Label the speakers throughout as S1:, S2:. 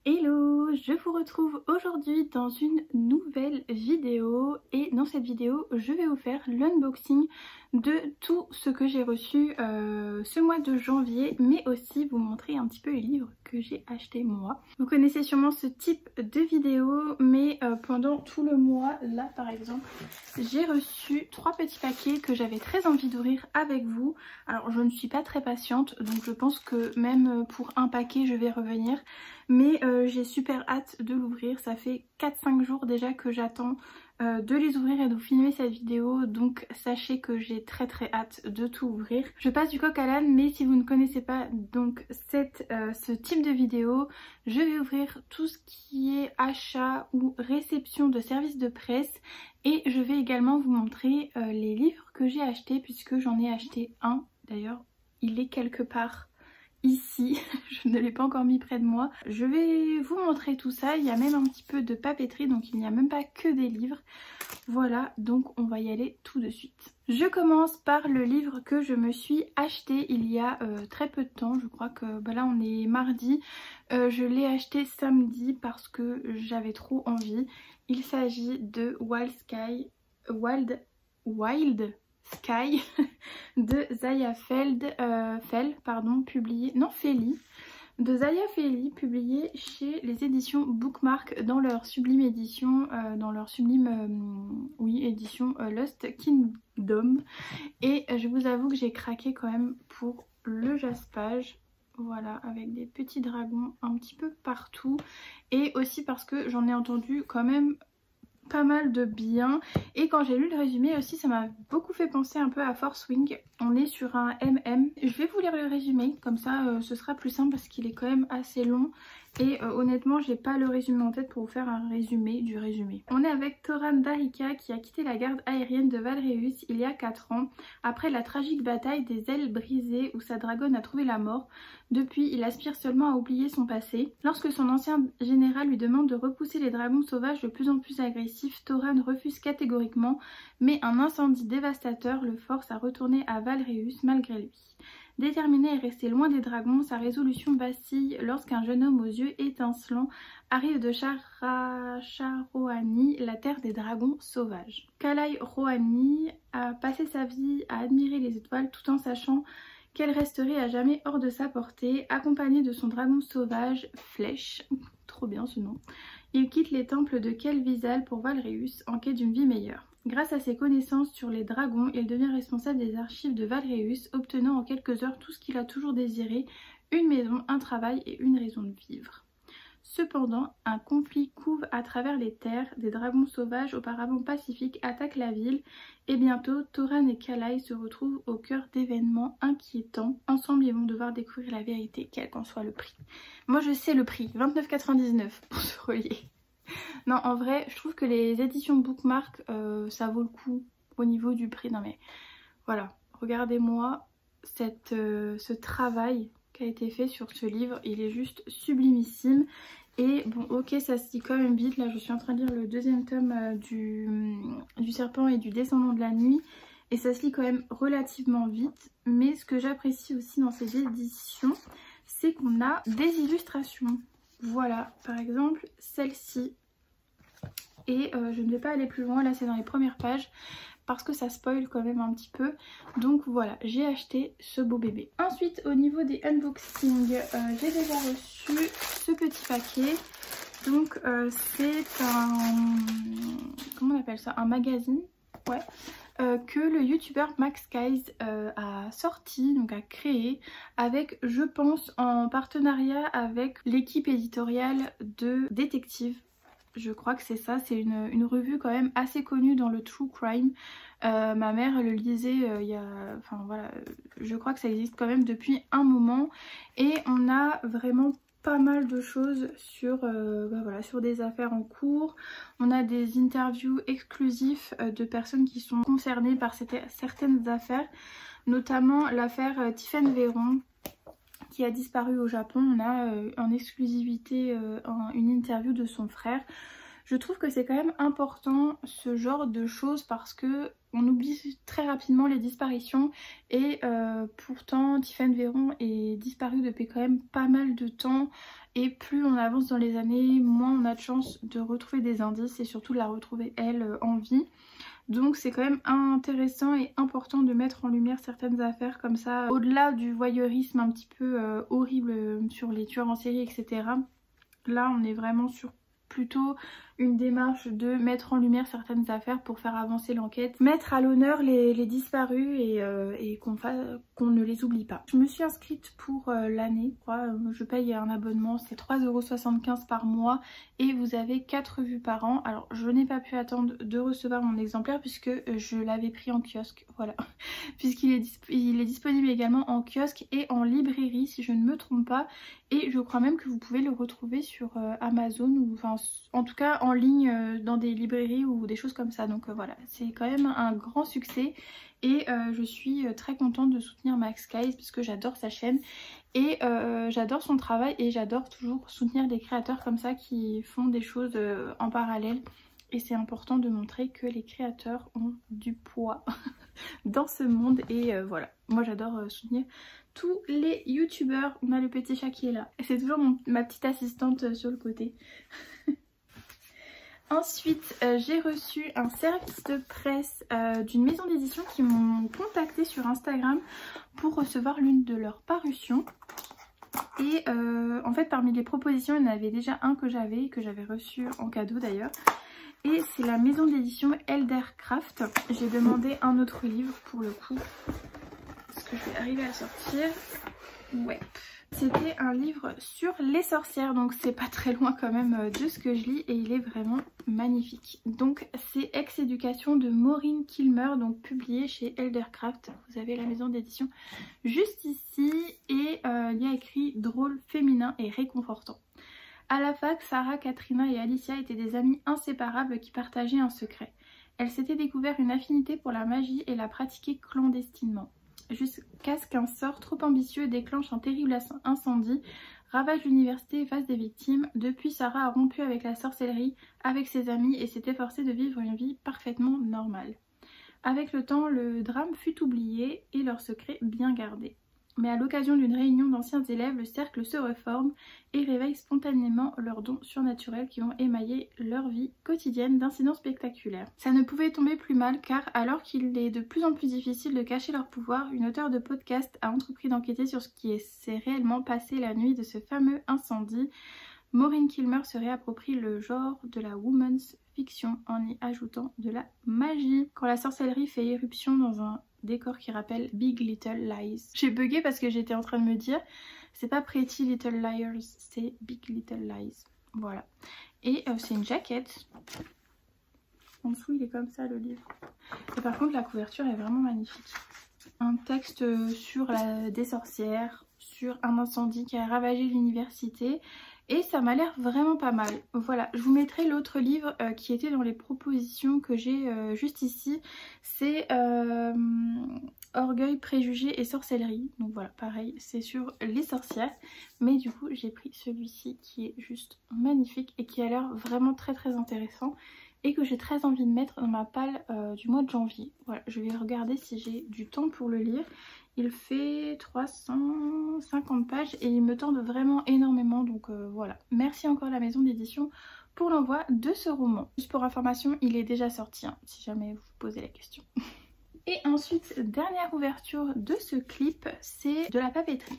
S1: Hello, je vous retrouve aujourd'hui dans une nouvelle vidéo et dans cette vidéo je vais vous faire l'unboxing de tout ce que j'ai reçu ce mois de janvier, mais aussi vous montrer un petit peu les livres que j'ai achetés moi. Vous connaissez sûrement ce type de vidéo, mais pendant tout le mois, là par exemple, j'ai reçu 3 petits paquets que j'avais très envie d'ouvrir avec vous. Alors je ne suis pas très patiente, donc je pense que même pour un paquet je vais revenir. Mais j'ai super hâte de l'ouvrir, ça fait 4-5 jours déjà que j'attends de les ouvrir et de vous filmer cette vidéo, donc sachez que j'ai très hâte de tout ouvrir. Je passe du coq à l'âne, mais si vous ne connaissez pas donc ce type de vidéo, je vais ouvrir tout ce qui est achat ou réception de services de presse et je vais également vous montrer les livres que j'ai achetés, puisque j'en ai acheté un, d'ailleurs il est quelque part ici, je ne l'ai pas encore mis près de moi. Je vais vous montrer tout ça, il y a même un petit peu de papeterie, donc il n'y a même pas que des livres. Voilà, donc on va y aller tout de suite. Je commence par le livre que je me suis acheté il y a très peu de temps, je crois que là on est mardi. Je l'ai acheté samedi parce que j'avais trop envie. Il s'agit de Wild Sky de Zaya de Zaya Feli, publié chez les éditions Bookmark dans leur sublime édition, édition Lost Kingdom. Et je vous avoue que j'ai craqué quand même pour le jaspage. Voilà, avec des petits dragons un petit peu partout. Et aussi parce que j'en ai entendu quand même pas mal de bien, et quand j'ai lu le résumé aussi ça m'a beaucoup fait penser un peu à Force Wing. On est sur un MM, je vais vous lire le résumé comme ça ce sera plus simple parce qu'il est quand même assez long et honnêtement j'ai pas le résumé en tête pour vous faire un résumé du résumé. On est avec Thoran Darika qui a quitté la garde aérienne de Valréus il y a 4 ans après la tragique bataille des ailes brisées où sa dragonne a trouvé la mort. Depuis, il aspire seulement à oublier son passé. Lorsque son ancien général lui demande de repousser les dragons sauvages de plus en plus agressifs, Thoran refuse catégoriquement, mais un incendie dévastateur le force à retourner à Valréus malgré lui. Déterminé à rester loin des dragons, sa résolution vacille lorsqu'un jeune homme aux yeux étincelants arrive de Shararoani, la terre des dragons sauvages. Kalai Rohani a passé sa vie à admirer les étoiles tout en sachant qu'elle resterait à jamais hors de sa portée, accompagnée de son dragon sauvage, Flèche, trop bien ce nom. Il quitte les temples de Kel'Vizal pour Valréus en quête d'une vie meilleure. Grâce à ses connaissances sur les dragons, il devient responsable des archives de Valréus, obtenant en quelques heures tout ce qu'il a toujours désiré, une maison, un travail et une raison de vivre. Cependant, un conflit couve à travers les terres, des dragons sauvages auparavant pacifiques attaquent la ville et bientôt Thoran et Kalai se retrouvent au cœur d'événements inquiétants. Ensemble ils vont devoir découvrir la vérité, quel qu'en soit le prix. Moi je sais le prix, 29,99 € pour se relier. Non en vrai je trouve que les éditions Bookmark ça vaut le coup au niveau du prix. Non mais voilà, regardez-moi ce travail qui a été fait sur ce livre, il est juste sublimissime. Et bon ok ça se lit quand même vite, là je suis en train de lire le deuxième tome du serpent et du descendant de la nuit et ça se lit quand même relativement vite, mais ce que j'apprécie aussi dans ces éditions c'est qu'on a des illustrations. Voilà par exemple celle-ci, et je ne vais pas aller plus loin, là c'est dans les premières pages parce que ça spoil quand même un petit peu. Donc voilà, j'ai acheté ce beau bébé. Ensuite au niveau des unboxings, j'ai déjà reçu ce petit paquet. Donc c'est un... comment on appelle ça? Un magazine, ouais. Que le youtubeur Max Skies a sorti, donc a créé, avec je pense en partenariat avec l'équipe éditoriale de Détective. Je crois que c'est ça, c'est une revue quand même assez connue dans le true crime. Ma mère le lisait il y a... Enfin voilà, je crois que ça existe quand même depuis un moment. Et on a vraiment pas mal de choses sur, voilà, sur des affaires en cours. On a des interviews exclusives de personnes qui sont concernées par certaines affaires. Notamment l'affaire Tiffen Véron, qui a disparu au Japon. On a en exclusivité une interview de son frère. Je trouve que c'est quand même important ce genre de choses parce que on oublie très rapidement les disparitions et pourtant Tiffany Véron est disparue depuis quand même pas mal de temps et plus on avance dans les années, moins on a de chance de retrouver des indices et surtout de la retrouver elle en vie. Donc c'est quand même intéressant et important de mettre en lumière certaines affaires comme ça, au-delà du voyeurisme un petit peu horrible sur les tueurs en série, etc. Là on est vraiment sur plutôt une démarche de mettre en lumière certaines affaires pour faire avancer l'enquête, mettre à l'honneur les disparus et qu'on ne les oublie pas. Je me suis inscrite pour l'année, je paye un abonnement, c'est 3,75 € par mois et vous avez 4 vues par an. Alors je n'ai pas pu attendre de recevoir mon exemplaire puisque je l'avais pris en kiosque, voilà. Puisqu'il est disponible également en kiosque et en librairie si je ne me trompe pas. Et je crois même que vous pouvez le retrouver sur Amazon ou enfin en tout cas en ligne dans des librairies ou des choses comme ça. Donc voilà, c'est quand même un grand succès et je suis très contente de soutenir Max Guys parce que j'adore sa chaîne et j'adore son travail et j'adore toujours soutenir des créateurs comme ça qui font des choses en parallèle. Et c'est important de montrer que les créateurs ont du poids dans ce monde et voilà, moi j'adore soutenir tous les youtubeurs. On a le petit chat qui est là, c'est toujours ma petite assistante sur le côté. Ensuite j'ai reçu un service de presse d'une maison d'édition qui m'ont contacté sur Instagram pour recevoir l'une de leurs parutions. Et en fait parmi les propositions il y en avait déjà un que j'avais reçu en cadeau d'ailleurs. Et c'est la maison d'édition Eldercraft. J'ai demandé un autre livre pour le coup. Est-ce que je vais arriver à le sortir? Ouais. C'était un livre sur les sorcières, donc c'est pas très loin quand même de ce que je lis et il est vraiment magnifique. Donc c'est Ex-éducation de Maureen Kilmer, donc publié chez Eldercraft. Vous avez la maison d'édition juste ici et il y a écrit drôle, féminin et réconfortant. À la fac, Sarah, Katrina et Alicia étaient des amies inséparables qui partageaient un secret. Elles s'étaient découvert une affinité pour la magie et la pratiquaient clandestinement. Jusqu'à ce qu'un sort trop ambitieux déclenche un terrible incendie, ravage l'université et fasse des victimes. Depuis, Sarah a rompu avec la sorcellerie, avec ses amis et s'est efforcée de vivre une vie parfaitement normale. Avec le temps, le drame fut oublié et leur secret bien gardé. Mais à l'occasion d'une réunion d'anciens élèves, le cercle se reforme et réveille spontanément leurs dons surnaturels qui vont émailler leur vie quotidienne d'incidents spectaculaires. Ça ne pouvait tomber plus mal car alors qu'il est de plus en plus difficile de cacher leur pouvoir, une auteure de podcast a entrepris d'enquêter sur ce qui s'est réellement passé la nuit de ce fameux incendie. Maureen Kilmer se réapproprie le genre de la woman's fiction en y ajoutant de la magie. Quand la sorcellerie fait éruption dans un décor qui rappelle Big Little Lies. J'ai bugué parce que j'étais en train de me dire c'est pas Pretty Little Liars, c'est Big Little Lies. Voilà. Et c'est une jaquette. En dessous il est comme ça le livre. Et par contre la couverture est vraiment magnifique. Un texte sur des sorcières, sur un incendie qui a ravagé l'université. Et ça m'a l'air vraiment pas mal. Voilà, je vous mettrai l'autre livre qui était dans les propositions que j'ai juste ici. C'est Orgueil, préjugés et sorcellerie. Donc voilà, pareil, c'est sur les sorcières. Mais du coup, j'ai pris celui-ci qui est juste magnifique et qui a l'air vraiment très intéressant. Et que j'ai très envie de mettre dans ma palle du mois de janvier. Voilà, je vais regarder si j'ai du temps pour le lire. Il fait 350 pages et il me tente vraiment énormément, donc voilà. Merci encore à la maison d'édition pour l'envoi de ce roman. Juste pour information, il est déjà sorti, hein, si jamais vous vous posez la question. Et ensuite, dernière ouverture de ce clip, c'est de la papeterie.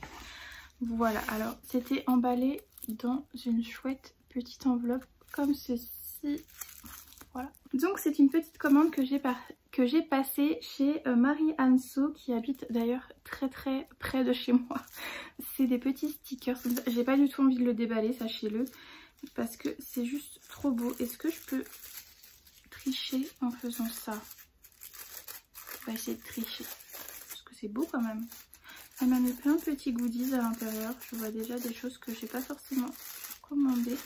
S1: Voilà, alors c'était emballé dans une chouette petite enveloppe comme ceci. Voilà. Donc c'est une petite commande que j'ai passée chez Marie Anso qui habite d'ailleurs très près de chez moi. C'est des petits stickers, j'ai pas du tout envie de le déballer, sachez-le, parce que c'est juste trop beau. Est-ce que je peux tricher en faisant ça? On va essayer de tricher, parce que c'est beau quand même. Elle m'a mis plein de petits goodies à l'intérieur, je vois déjà des choses que j'ai pas forcément commandées.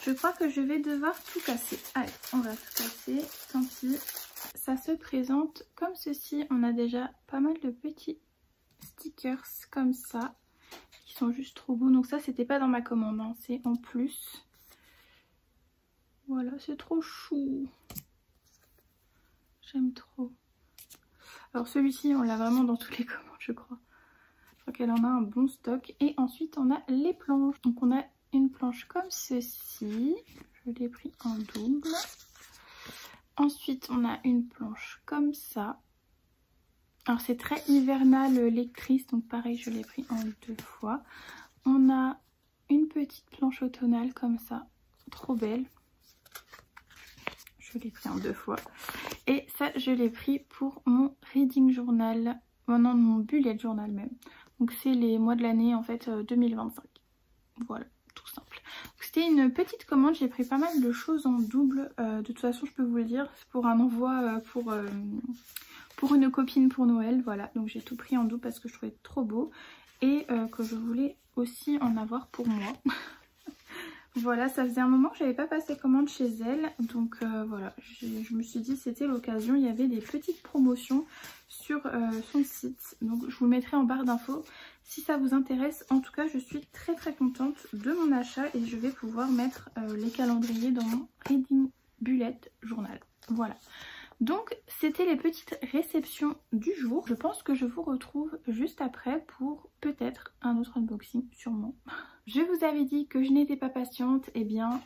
S1: Je crois que je vais devoir tout casser. Allez, on va tout casser, tant pis. Ça se présente comme ceci. On a déjà pas mal de petits stickers comme ça, qui sont juste trop beaux. Donc ça, c'était pas dans ma commande, hein. C'est en plus. Voilà, c'est trop chou. J'aime trop. Alors celui-ci, on l'a vraiment dans toutes les commandes, je crois. Je crois qu'elle en a un bon stock. Et ensuite, on a les planches. Donc on a une planche comme ceci. Je l'ai pris en double. Ensuite, on a une planche comme ça. Alors c'est très hivernal lectrice, donc pareil, je l'ai pris en 2 fois. On a une petite planche automnale comme ça, trop belle. Je l'ai pris en 2 fois. Et ça, je l'ai pris pour mon reading journal, non, mon bullet journal même. Donc c'est les mois de l'année en fait 2025. Voilà, tout simple. C'était une petite commande, j'ai pris pas mal de choses en double. De toute façon, je peux vous le dire, c'est pour un envoi pour une copine pour Noël. Voilà, donc j'ai tout pris en double parce que je trouvais trop beau. Et que je voulais aussi en avoir pour moi. Voilà, ça faisait un moment que j'avais pas passé commande chez elle, donc voilà, je me suis dit c'était l'occasion. Il y avait des petites promotions sur son site, donc je vous le mettrai en barre d'infos si ça vous intéresse. En tout cas, je suis très contente de mon achat et je vais pouvoir mettre les calendriers dans mon Reading Bullet Journal. Voilà. Donc c'était les petites réceptions du jour. Je pense que je vous retrouve juste après pour peut-être un autre unboxing, sûrement. Je vous avais dit que je n'étais pas patiente, et bien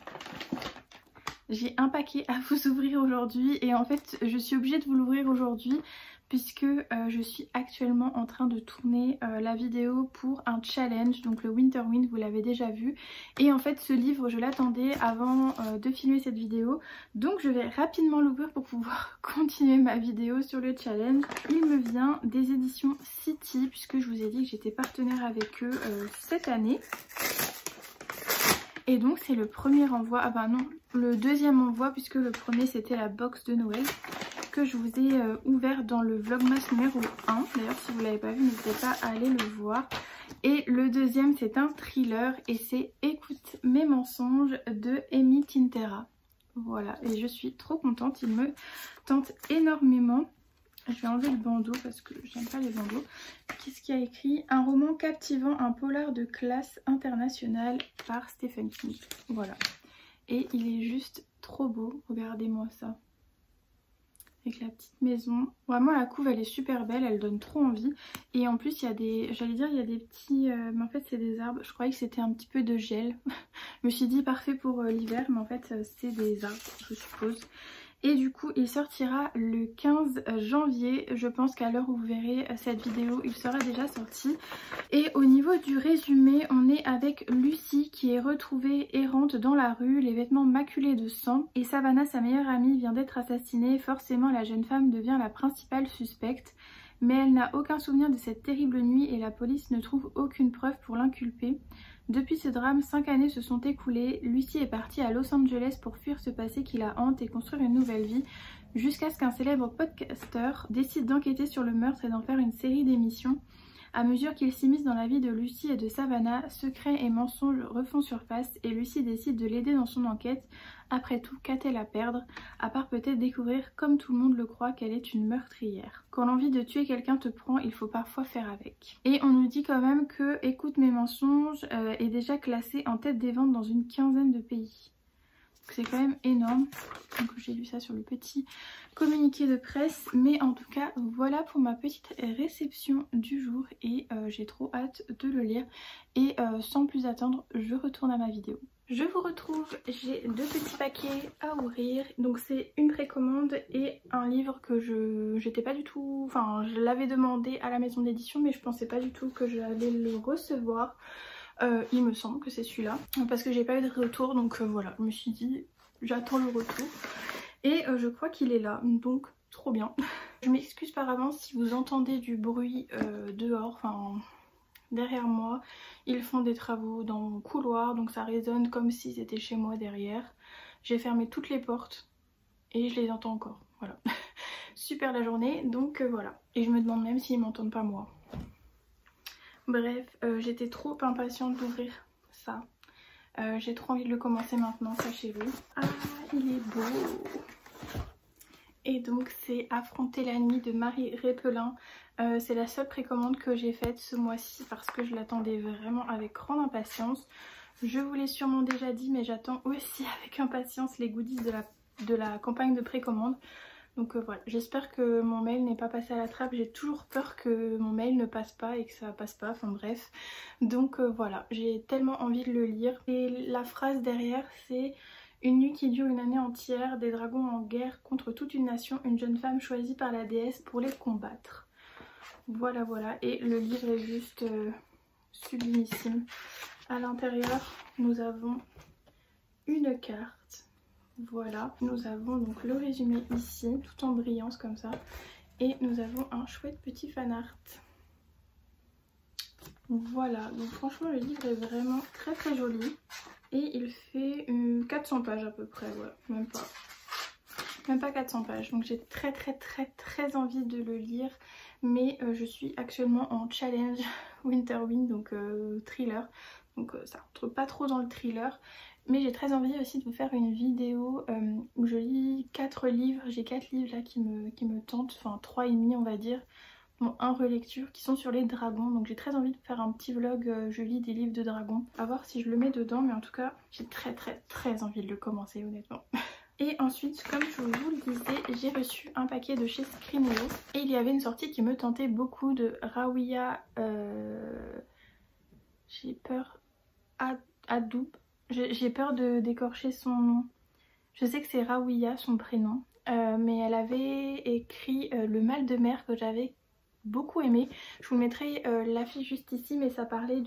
S1: j'ai un paquet à vous ouvrir aujourd'hui. Et en fait je suis obligée de vous l'ouvrir aujourd'hui puisque je suis actuellement en train de tourner la vidéo pour un challenge, donc le Winter Wind, vous l'avez déjà vu. Et en fait ce livre je l'attendais avant de filmer cette vidéo, donc je vais rapidement l'ouvrir pour pouvoir continuer ma vidéo sur le challenge. Il me vient des éditions City, puisque je vous ai dit que j'étais partenaire avec eux cette année. Et donc c'est le premier envoi, ah bah non, le deuxième envoi, puisque le premier c'était la box de Noël que je vous ai ouvert dans le vlogmas numéro 1. D'ailleurs si vous ne l'avez pas vu, n'hésitez pas à aller le voir. Et le deuxième c'est un thriller et c'est Écoute mes mensonges de Amy Tintera. Voilà, et je suis trop contente, il me tente énormément. Je vais enlever le bandeau parce que j'aime pas les bandeaux. Qu'est-ce qu'il y a écrit? Un roman captivant, un polar de classe internationale par Stephen King. Voilà. Et il est juste trop beau, regardez-moi ça. Avec la petite maison. Vraiment la couve elle est super belle, elle donne trop envie. Et en plus il y a des, j'allais dire il y a des petits, mais en fait c'est des arbres. Je croyais que c'était un petit peu de gel. Je me suis dit parfait pour l'hiver, mais en fait c'est des arbres je suppose. Et du coup il sortira le 15 janvier, je pense qu'à l'heure où vous verrez cette vidéo il sera déjà sorti. Et au niveau du résumé, on est avec Lucy qui est retrouvée errante dans la rue, les vêtements maculés de sang. Et Savannah, sa meilleure amie, vient d'être assassinée. Forcément la jeune femme devient la principale suspecte. Mais elle n'a aucun souvenir de cette terrible nuit et la police ne trouve aucune preuve pour l'inculper. Depuis ce drame, 5 années se sont écoulées. Lucy est partie à Los Angeles pour fuir ce passé qui la hante et construire une nouvelle vie, jusqu'à ce qu'un célèbre podcasteur décide d'enquêter sur le meurtre et d'en faire une série d'émissions. À mesure qu'il s'immisce dans la vie de Lucy et de Savannah, secrets et mensonges refont surface et Lucy décide de l'aider dans son enquête. Après tout, qu'a-t-elle à perdre? À part peut-être découvrir, comme tout le monde le croit, qu'elle est une meurtrière. Quand l'envie de tuer quelqu'un te prend, il faut parfois faire avec. Et on nous dit quand même que Écoute mes mensonges est déjà classé en tête des ventes dans une 15aine de pays. C'est quand même énorme. Donc j'ai lu ça sur le petit communiqué de presse. Mais en tout cas voilà pour ma petite réception du jour. Et j'ai trop hâte de le lire. Et sans plus attendre, je retourne à ma vidéo. Je vous retrouve, j'ai 2 petits paquets à ouvrir. Donc c'est une précommande et un livre que j'étais pas du tout... Enfin je l'avais demandé à la maison d'édition mais je pensais pas du tout que j'allais le recevoir. Il me semble que c'est celui-là parce que j'ai pas eu de retour, donc voilà, je me suis dit j'attends le retour et je crois qu'il est là, donc trop bien. Je m'excuse par avance si vous entendez du bruit dehors, enfin derrière moi. Ils font des travaux dans mon couloir, donc ça résonne comme si c'était chez moi derrière. J'ai fermé toutes les portes et je les entends encore, voilà. Super la journée, donc voilà. Et je me demande même s'ils m'entendent pas moi. Bref, j'étais trop impatiente d'ouvrir ça. J'ai trop envie de le commencer maintenant, sachez-le. Ah, il est beau! Et donc c'est Affronter la nuit de Marie Repelin. C'est la seule précommande que j'ai faite ce mois-ci parce que je l'attendais vraiment avec grande impatience. Je vous l'ai sûrement déjà dit, mais j'attends aussi avec impatience les goodies de la campagne de précommande. Donc voilà, j'espère que mon mail n'est pas passé à la trappe. J'ai toujours peur que mon mail ne passe pas et que ça passe pas, enfin bref. Donc voilà, j'ai tellement envie de le lire. Et la phrase derrière, c'est: une nuit qui dure une année entière, des dragons en guerre contre toute une nation, une jeune femme choisie par la déesse pour les combattre. Voilà, voilà. Et le livre est juste sublimissime. À l'intérieur, nous avons une carte. Voilà, nous avons donc le résumé ici, tout en brillance comme ça. Et nous avons un chouette petit fan art. Voilà, donc franchement le livre est vraiment très très joli. Et il fait 400 pages à peu près, voilà, même pas 400 pages. Donc j'ai très envie de le lire. Mais je suis actuellement en challenge Winterwind, donc thriller. Donc ça rentre pas trop dans le thriller. Mais j'ai très envie aussi de vous faire une vidéo où je lis 4 livres. J'ai 4 livres là qui me tentent, enfin 3,5 on va dire. Bon, un relecture qui sont sur les dragons. Donc j'ai très envie de faire un petit vlog, je lis des livres de dragons. À voir si je le mets dedans, mais en tout cas j'ai très envie de le commencer honnêtement. Et ensuite, comme je vous le disais, j'ai reçu un paquet de chez Scrineo. Et il y avait une sortie qui me tentait beaucoup de Rawiya... j'ai peur... Adoub. J'ai peur d'écorcher son nom. Je sais que c'est Rawiya son prénom. Mais elle avait écrit Le mal de mer que j'avais beaucoup aimé. Je vous mettrai l'affiche juste ici, mais ça parlait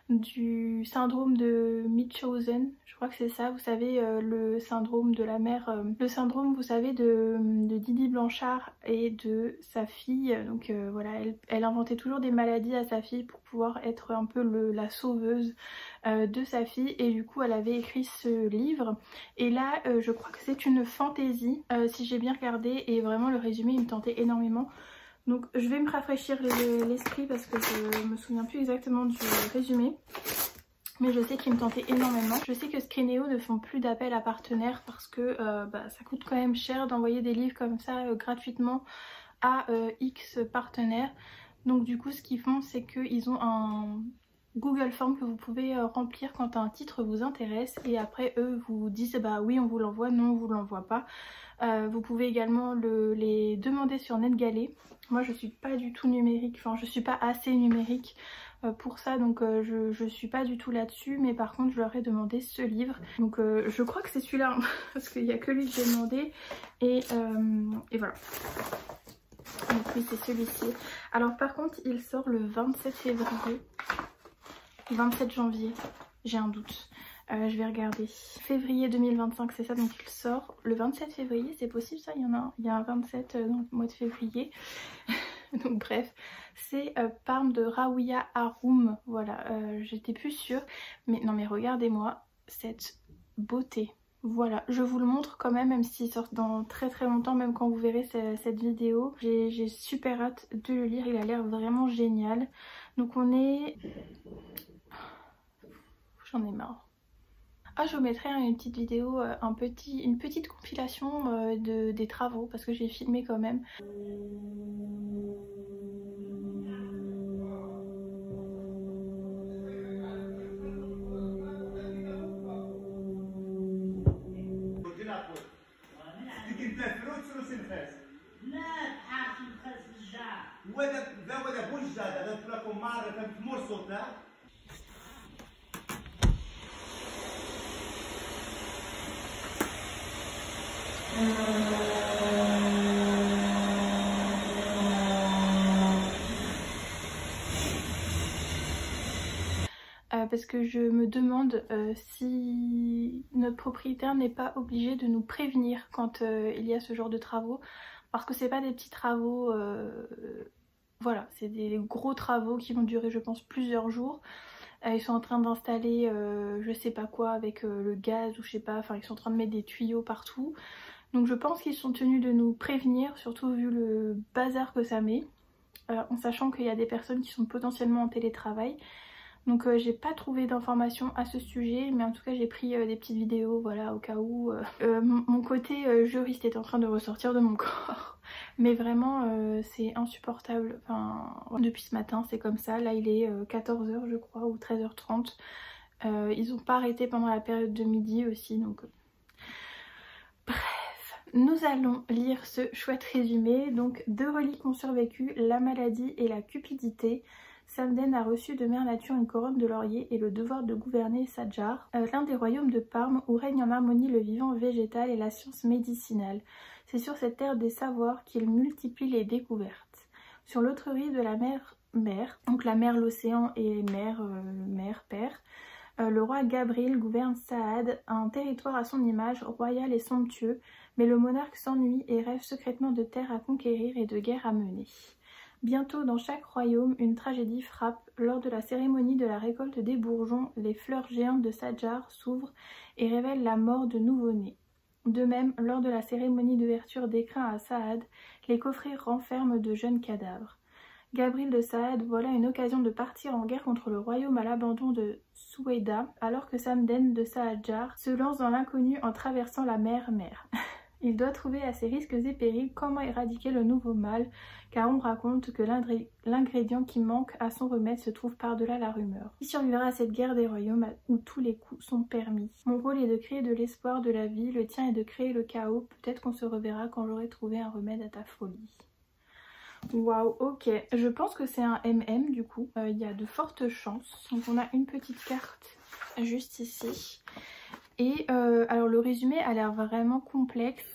S1: du syndrome de Munchausen. Je crois que c'est ça, vous savez, le syndrome de la mère, le syndrome, vous savez, de Didi Blanchard et de sa fille. Donc voilà, elle inventait toujours des maladies à sa fille pour pouvoir être un peu la sauveuse de sa fille. Et du coup, elle avait écrit ce livre. Et là, je crois que c'est une fantaisie, si j'ai bien regardé. Et vraiment, le résumé, il me tentait énormément. Donc je vais me rafraîchir l'esprit parce que je me souviens plus exactement du résumé. Mais je sais qu'il me tentait énormément. Je sais que Scrineo ne font plus d'appel à partenaires parce que ça coûte quand même cher d'envoyer des livres comme ça gratuitement à X partenaires. Donc du coup ce qu'ils font, c'est qu'ils ont un Google Form que vous pouvez remplir quand un titre vous intéresse. Et après eux vous disent bah oui on vous l'envoie, non on vous l'envoie pas. Vous pouvez également les demander sur NetGalley. Moi je suis pas du tout numérique, enfin je suis pas assez numérique pour ça, donc je suis pas du tout là-dessus. Mais par contre je leur ai demandé ce livre. Donc je crois que c'est celui-là, parce qu'il n'y a que lui que j'ai demandé. Et voilà. Donc oui c'est celui-ci. Alors par contre il sort le 27 février. 27 janvier, j'ai un doute. Je vais regarder. Février 2025 c'est ça, donc il sort le 27 février, c'est possible ça? Il y a un 27 dans le mois de février. Donc bref, c'est Parme de Rawiya Aroum, voilà, j'étais plus sûre. Mais non mais regardez-moi cette beauté. Voilà, je vous le montre quand même, même s'il sort dans très longtemps, même quand vous verrez cette vidéo. J'ai super hâte de le lire, il a l'air vraiment génial. Donc on est... J'en ai marre. Ah, je vous mettrai une petite vidéo, une petite compilation des travaux parce que j'ai filmé quand même. Parce que je me demande si notre propriétaire n'est pas obligé de nous prévenir quand il y a ce genre de travaux, parce que c'est pas des petits travaux, voilà, c'est des gros travaux qui vont durer je pense plusieurs jours. Ils sont en train d'installer je sais pas quoi avec le gaz ou je sais pas, enfin ils sont en train de mettre des tuyaux partout. Donc je pense qu'ils sont tenus de nous prévenir, surtout vu le bazar que ça met, en sachant qu'il y a des personnes qui sont potentiellement en télétravail. Donc j'ai pas trouvé d'informations à ce sujet, mais en tout cas j'ai pris des petites vidéos, voilà, au cas où mon côté juriste est en train de ressortir de mon corps. Mais vraiment c'est insupportable, enfin depuis ce matin c'est comme ça. Là il est 14 h je crois ou 13 h 30. Ils n'ont pas arrêté pendant la période de midi aussi, donc... Bref, nous allons lire ce chouette résumé. Donc, 2 reliques ont survécu, la maladie et la cupidité. Samden a reçu de Mère Nature une couronne de laurier et le devoir de gouverner Sadjar, l'un des royaumes de Parme où règne en harmonie le vivant végétal et la science médicinale. C'est sur cette terre des savoirs qu'il multiplie les découvertes. Sur l'autre rive de la mer, donc la mer, l'océan et père, le roi Gabriel gouverne Saad, un territoire à son image, royal et somptueux, mais le monarque s'ennuie et rêve secrètement de terres à conquérir et de guerres à mener. Bientôt, dans chaque royaume, une tragédie frappe. Lors de la cérémonie de la récolte des bourgeons, les fleurs géantes de Sadjar s'ouvrent et révèlent la mort de nouveau-nés. De même, lors de la cérémonie d'ouverture d'écrins à Saad, les coffrets renferment de jeunes cadavres. Gabriel de Saad voilà une occasion de partir en guerre contre le royaume à l'abandon de Soueda, alors que Samden de Sadjar se lance dans l'inconnu en traversant la mer. Il doit trouver à ses risques et périls comment éradiquer le nouveau mal, car on raconte que l'ingrédient qui manque à son remède se trouve par-delà la rumeur. Qui survivra à cette guerre des royaumes où tous les coups sont permis? Mon rôle est de créer de l'espoir de la vie, le tien est de créer le chaos. Peut-être qu'on se reverra quand j'aurai trouvé un remède à ta folie. Waouh, ok. Je pense que c'est un MM du coup. Il y a de fortes chances. Donc on a une petite carte juste ici. Et alors le résumé a l'air vraiment complexe.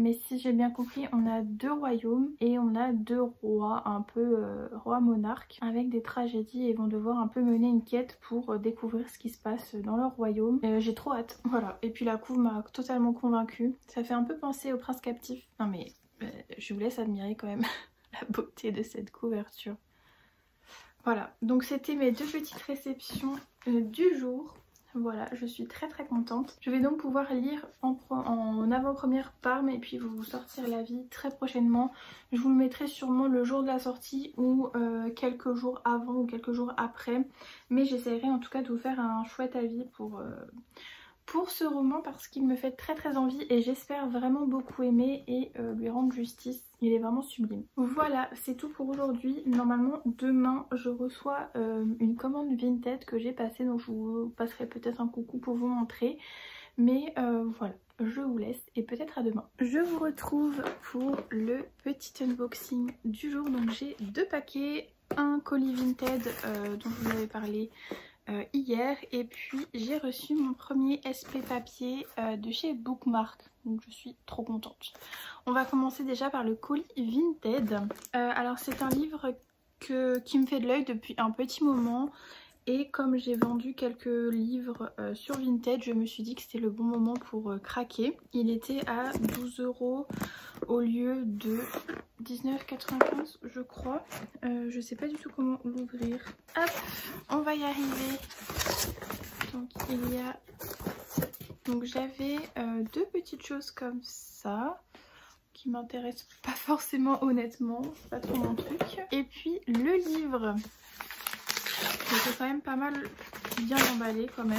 S1: Mais si j'ai bien compris, on a 2 royaumes et on a 2 rois, un peu rois monarques, avec des tragédies et vont devoir un peu mener une quête pour découvrir ce qui se passe dans leur royaume. J'ai trop hâte, voilà. Et puis la couve m'a totalement convaincue. Ça fait un peu penser au prince captif. Non mais je vous laisse admirer quand même la beauté de cette couverture. Voilà, donc c'était mes 2 petites réceptions du jour. Voilà, je suis très contente. Je vais donc pouvoir lire en avant-première Parme et puis vous sortir l'avis très prochainement. Je vous le mettrai sûrement le jour de la sortie ou quelques jours avant ou quelques jours après. Mais j'essaierai en tout cas de vous faire un chouette avis pour ce roman parce qu'il me fait très envie et j'espère vraiment beaucoup aimer et lui rendre justice. Il est vraiment sublime. Voilà, c'est tout pour aujourd'hui. Normalement, demain, je reçois une commande Vinted que j'ai passée. Donc, je vous passerai peut-être un coucou pour vous montrer. Mais voilà, je vous laisse et peut-être à demain. Je vous retrouve pour le petit unboxing du jour. Donc, j'ai 2 paquets. Un colis Vinted dont je vous avais parlé hier. Et puis, j'ai reçu mon premier SP papier de chez Bookmark. Donc je suis trop contente. On va commencer déjà par le colis Vinted. Alors c'est un livre qui me fait de l'œil depuis un petit moment. Et comme j'ai vendu quelques livres sur Vinted, je me suis dit que c'était le bon moment pour craquer. Il était à 12 € au lieu de 19,95 je crois. Je sais pas du tout comment l'ouvrir. Hop, on va y arriver. Donc il y a... Donc j'avais 2 petites choses comme ça qui m'intéressent pas forcément honnêtement, c'est pas trop mon truc. Et puis le livre, c'est quand même pas mal bien emballé quand même.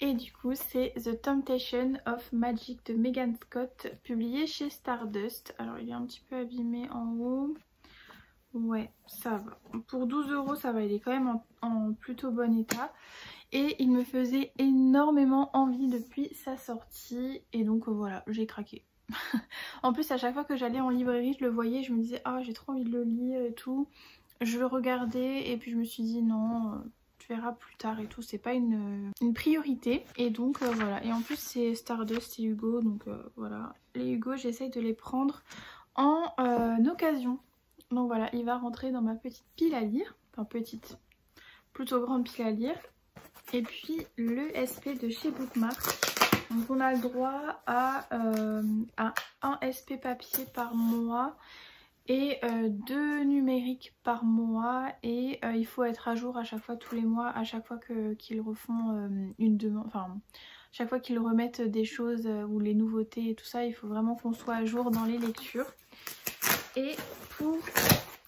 S1: Et du coup c'est The Temptation of Magic de Megan Scott, publié chez Stardust. Alors il est un petit peu abîmé en haut. Ouais, ça va. Pour 12 € ça va, il est quand même en plutôt bon état. Et il me faisait énormément envie depuis sa sortie. Et donc voilà, j'ai craqué. En plus à chaque fois que j'allais en librairie, je le voyais, je me disais ah j'ai trop envie de le lire et tout. Je le regardais et puis je me suis dit non, tu verras plus tard et tout. C'est pas une priorité. Et donc voilà. Et en plus c'est Stardust et Hugo. Donc voilà. Les Hugo j'essaye de les prendre en occasion. Donc voilà, il va rentrer dans ma petite pile à lire. Enfin petite, plutôt grande pile à lire. Et puis le SP de chez Bookmark. Donc on a le droit à un SP papier par mois et 2 numériques par mois. Et il faut être à jour à chaque fois, tous les mois, à chaque fois qu'ils refont une demande. Enfin, chaque fois qu'ils remettent des choses ou les nouveautés et tout ça, il faut vraiment qu'on soit à jour dans les lectures. Et pour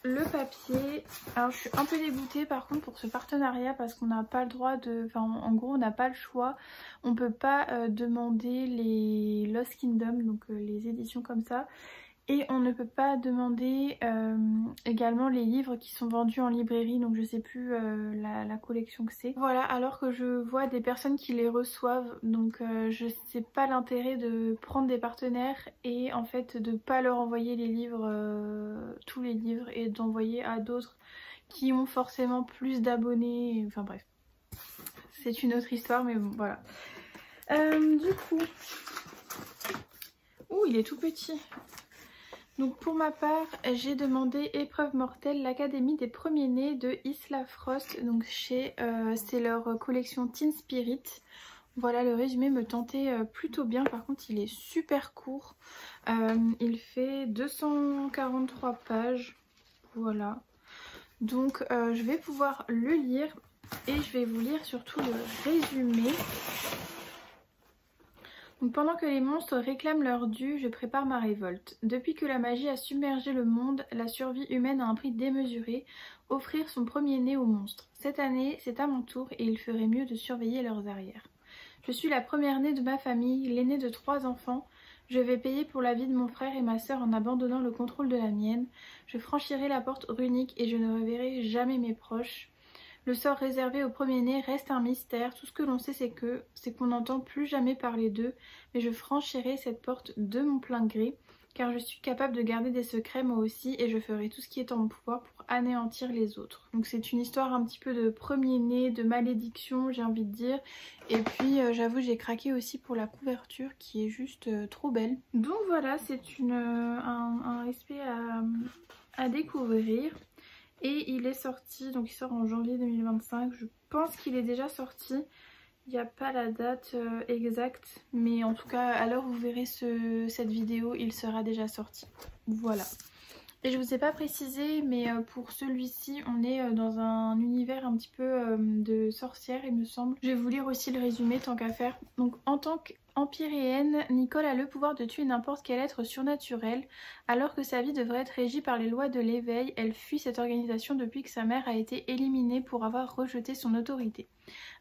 S1: le papier, alors je suis un peu dégoûtée par contre pour ce partenariat parce qu'on n'a pas le droit de... Enfin en gros on n'a pas le choix. On peut pas demander les Lost Kingdom, donc les éditions comme ça. Et on ne peut pas demander également les livres qui sont vendus en librairie, donc je sais plus la collection que c'est. Voilà, alors que je vois des personnes qui les reçoivent, donc je sais pas l'intérêt de prendre des partenaires et en fait de pas leur envoyer les livres, tous les livres, et d'envoyer à d'autres qui ont forcément plus d'abonnés, enfin bref. C'est une autre histoire, mais bon, voilà. Du coup... Ouh, il est tout petit. Donc pour ma part, j'ai demandé Épreuve mortelle, l'Académie des premiers-nés de Isla Frost. Donc c'est leur collection Teen Spirit. Voilà, le résumé me tentait plutôt bien. Par contre, il est super court. Il fait 243 pages. Voilà. Donc je vais pouvoir le lire et je vais vous lire surtout le résumé. Donc pendant que les monstres réclament leur dû, je prépare ma révolte. Depuis que la magie a submergé le monde, la survie humaine a un prix démesuré, offrir son premier-né aux monstres. Cette année, c'est à mon tour et il ferait mieux de surveiller leurs arrières. Je suis la première-née de ma famille, l'aînée de 3 enfants. Je vais payer pour la vie de mon frère et ma sœur en abandonnant le contrôle de la mienne. Je franchirai la porte runique et je ne reverrai jamais mes proches. Le sort réservé au premier-né reste un mystère. Tout ce que l'on sait, c'est qu'on n'entend plus jamais parler d'eux. Mais je franchirai cette porte de mon plein gré, car je suis capable de garder des secrets moi aussi, et je ferai tout ce qui est en mon pouvoir pour anéantir les autres. Donc c'est une histoire un petit peu de premier-né, de malédiction, j'ai envie de dire. Et puis j'avoue, j'ai craqué aussi pour la couverture qui est juste trop belle. Donc voilà, c'est un respect à découvrir. Et il est sorti, donc il sort en janvier 2025. Je pense qu'il est déjà sorti. Il n'y a pas la date exacte, mais en tout cas à l'heure où vous verrez cette vidéo, il sera déjà sorti. Voilà. Et je vous ai pas précisé, mais pour celui-ci, on est dans un univers un petit peu de sorcière, il me semble. Je vais vous lire aussi le résumé tant qu'à faire. Donc en tant qu'empyréenne, Nicole a le pouvoir de tuer n'importe quel être surnaturel. Alors que sa vie devrait être régie par les lois de l'éveil, elle fuit cette organisation depuis que sa mère a été éliminée pour avoir rejeté son autorité.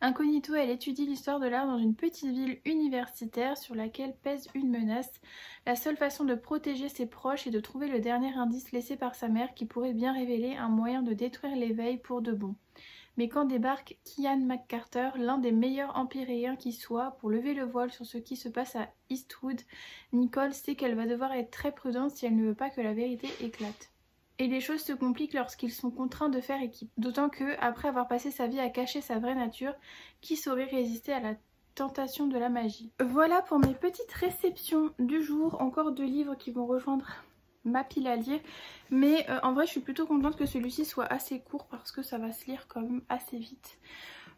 S1: Incognito, elle étudie l'histoire de l'art dans une petite ville universitaire sur laquelle pèse une menace. La seule façon de protéger ses proches est de trouver le dernier indice laissé par sa mère qui pourrait bien révéler un moyen de détruire l'éveil pour de bon. Mais quand débarque Kian McCarter, l'un des meilleurs empyréens qui soit, pour lever le voile sur ce qui se passe à Eastwood, Nicole sait qu'elle va devoir être très prudente si elle ne veut pas que la vérité éclate. Et les choses se compliquent lorsqu'ils sont contraints de faire équipe. D'autant que, après avoir passé sa vie à cacher sa vraie nature, qui saurait résister à la tentation de la magie. Voilà pour mes petites réceptions du jour. Encore 2 livres qui vont rejoindre ma pile à lire. Mais en vrai, je suis plutôt contente que celui-ci soit assez court parce que ça va se lire quand même assez vite.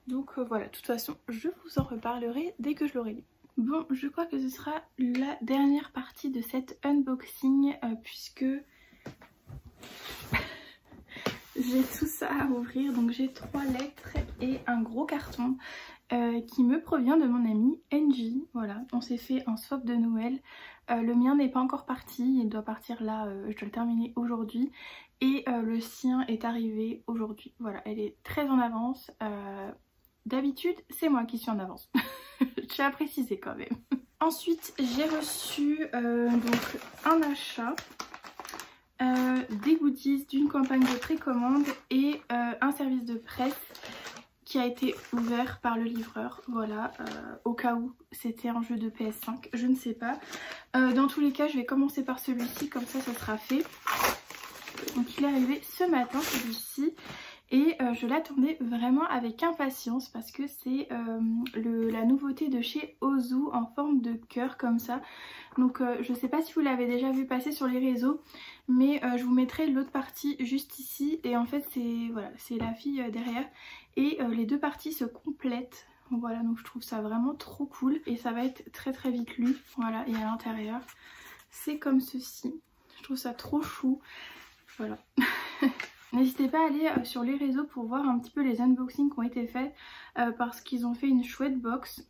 S1: Donc voilà, de toute façon, je vous en reparlerai dès que je l'aurai lu. Bon, je crois que ce sera la dernière partie de cet unboxing puisque... j'ai tout ça à ouvrir, donc j'ai 3 lettres et un gros carton qui me provient de mon ami Angie. Voilà, on s'est fait un swap de Noël. Le mien n'est pas encore parti, il doit partir là, je dois le terminer aujourd'hui. Et le sien est arrivé aujourd'hui. Voilà, elle est très en avance. D'habitude, c'est moi qui suis en avance. Je tiens à préciser quand même. Ensuite, j'ai reçu donc un achat. Des goodies d'une campagne de précommande et un service de presse qui a été ouvert par le livreur, voilà, au cas où c'était un jeu de PS5, je ne sais pas. Dans tous les cas, je vais commencer par celui-ci, comme ça sera fait. Donc il est arrivé ce matin, celui-ci. Et je l'attendais vraiment avec impatience parce que c'est la nouveauté de chez Ozu en forme de cœur comme ça. Donc je sais pas si vous l'avez déjà vu passer sur les réseaux, mais je vous mettrai l'autre partie juste ici. Et en fait c'est voilà, c'est la fille derrière et les 2 parties se complètent. Voilà, donc je trouve ça vraiment trop cool et ça va être très très vite lu. Voilà, et à l'intérieur c'est comme ceci. Je trouve ça trop chou. Voilà. N'hésitez pas à aller sur les réseaux pour voir un petit peu les unboxings qui ont été faits parce qu'ils ont fait une chouette box.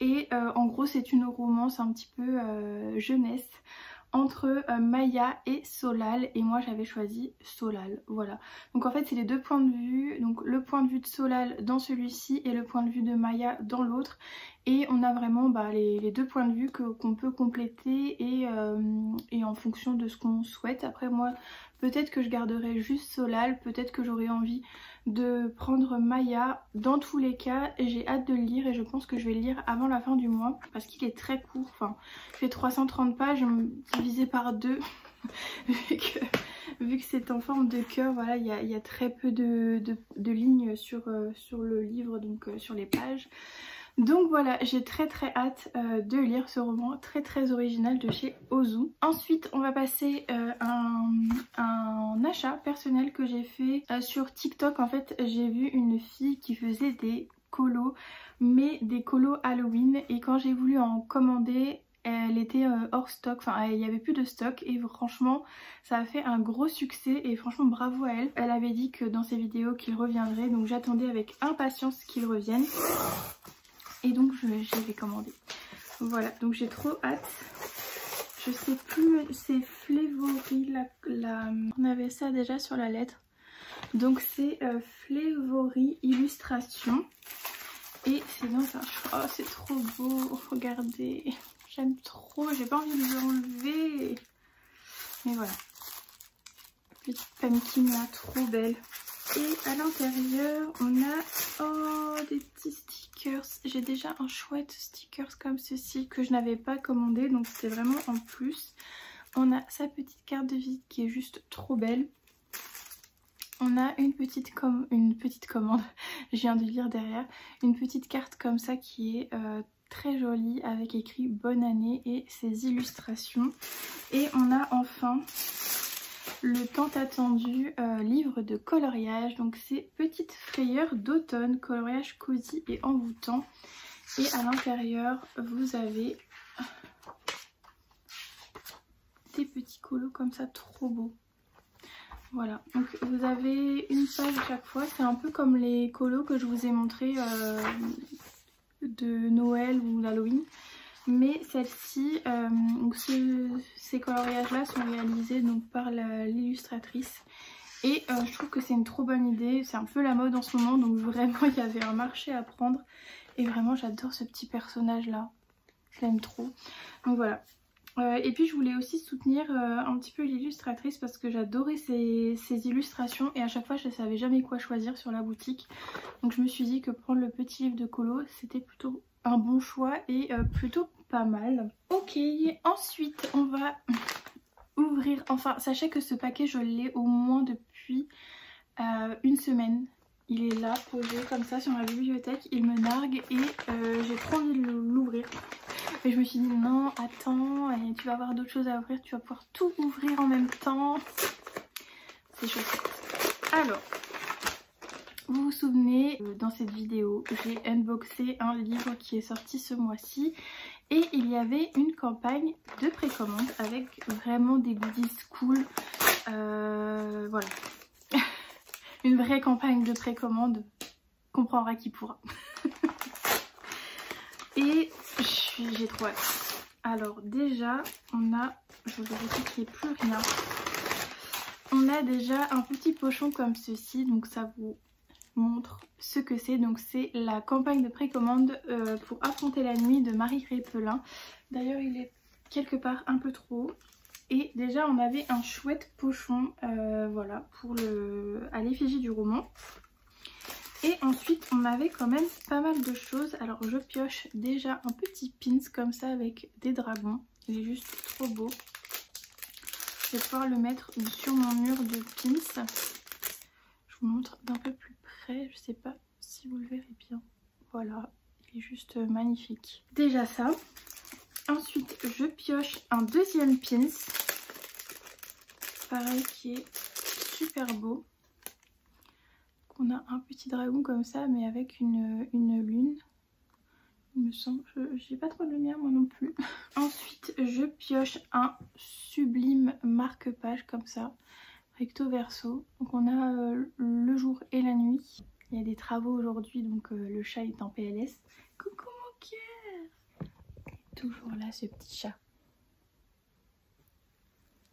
S1: Et en gros c'est une romance un petit peu jeunesse entre Maya et Solal, et moi j'avais choisi Solal, voilà. Donc en fait c'est les 2 points de vue, donc le point de vue de Solal dans celui-ci et le point de vue de Maya dans l'autre. Et on a vraiment les deux points de vue qu'on peut compléter et en fonction de ce qu'on souhaite. Après moi, peut-être que je garderai juste Solal, peut-être que j'aurai envie de prendre Maya. Dans tous les cas, j'ai hâte de le lire et je pense que je vais le lire avant la fin du mois parce qu'il est très court. Enfin, il fait 330 pages, divisé par 2 vu que c'est en forme de cœur, voilà, il y a très peu de lignes sur le livre, donc sur les pages. Donc voilà, j'ai très hâte de lire ce roman très original de chez Ozu. Ensuite on va passer un achat personnel que j'ai fait sur TikTok. En fait j'ai vu une fille qui faisait des colos, mais des colos Halloween, et quand j'ai voulu en commander, elle était hors stock, enfin il n'y avait plus de stock, et franchement ça a fait un gros succès et franchement bravo à elle. Elle avait dit que dans ses vidéos qu'il reviendrait, donc j'attendais avec impatience qu'il revienne. Et donc je l'ai commandé. Voilà, donc j'ai trop hâte. Je sais plus, c'est Flévory, on avait ça déjà sur la lettre. Donc c'est Flévory Illustration. Et c'est dans un... Oh c'est trop beau, regardez. J'aime trop, j'ai pas envie de l'enlever. Mais voilà. Petite pumpkin là, trop belle. Et à l'intérieur, on a des petits stickers. J'ai déjà un chouette stickers comme ceci que je n'avais pas commandé, donc c'est vraiment en plus. On a sa petite carte de visite qui est juste trop belle. On a une petite commande, je viens de lire derrière, une petite carte comme ça qui est très jolie avec écrit bonne année et ses illustrations. Et on a enfin le tant attendu livre de coloriage, donc c'est Petites frayeurs d'automne, coloriage cosy et envoûtant. Et à l'intérieur vous avez des petits colos comme ça, trop beaux. Voilà, donc vous avez une page à chaque fois, c'est un peu comme les colos que je vous ai montré de Noël ou d'Halloween. Mais celle-ci, ces coloriages là sont réalisés donc par l'illustratrice. Et je trouve que c'est une trop bonne idée, c'est un peu la mode en ce moment, donc vraiment il y avait un marché à prendre. Et vraiment j'adore ce petit personnage là, je l'aime trop. Donc voilà. Et puis je voulais aussi soutenir un petit peu l'illustratrice parce que j'adorais ses illustrations et à chaque fois je ne savais jamais quoi choisir sur la boutique. Donc je me suis dit que prendre le petit livre de colo c'était plutôt un bon choix et plutôt pas mal. Ok, ensuite on va ouvrir, enfin sachez que ce paquet je l'ai au moins depuis une semaine. Il est là posé comme ça sur ma bibliothèque, il me nargue et j'ai trop envie de l'ouvrir. Et je me suis dit non attends, et tu vas avoir d'autres choses à ouvrir, tu vas pouvoir tout ouvrir en même temps. C'est chouette. Alors, vous vous souvenez, dans cette vidéo, j'ai unboxé un livre qui est sorti ce mois-ci. Et il y avait une campagne de précommande avec vraiment des goodies cool. Voilà. Une vraie campagne de précommande. Comprendra qui pourra. Et j'ai trop hâte. Alors déjà, on a... Je vérifie qu'il n'y ait plus rien. On a déjà un petit pochon comme ceci. Donc ça vous montre ce que c'est. Donc c'est la campagne de précommande pour affronter la nuit de Marie Répelin. D'ailleurs il est quelque part un peu trop haut. Et déjà on avait un chouette pochon voilà, pour à l'effigie du roman. Et ensuite on avait quand même pas mal de choses. Alors je pioche déjà un petit pins comme ça avec des dragons. Il est juste trop beau. Je vais pouvoir le mettre sur mon mur de pins. Je vous montre d'un peu plus près, je sais pas si vous le verrez bien. Voilà, il est juste magnifique. Déjà ça. Ensuite, je pioche un deuxième pins. Pareil, qui est super beau. On a un petit dragon comme ça, mais avec une lune. Il me semble, j'ai pas trop de lumière moi non plus. Ensuite, je pioche un sublime marque-page comme ça. Recto verso. Donc on a le jour et la nuit. Il y a des travaux aujourd'hui, donc le chat est en PLS. Coucou mon cœur. Toujours là ce petit chat.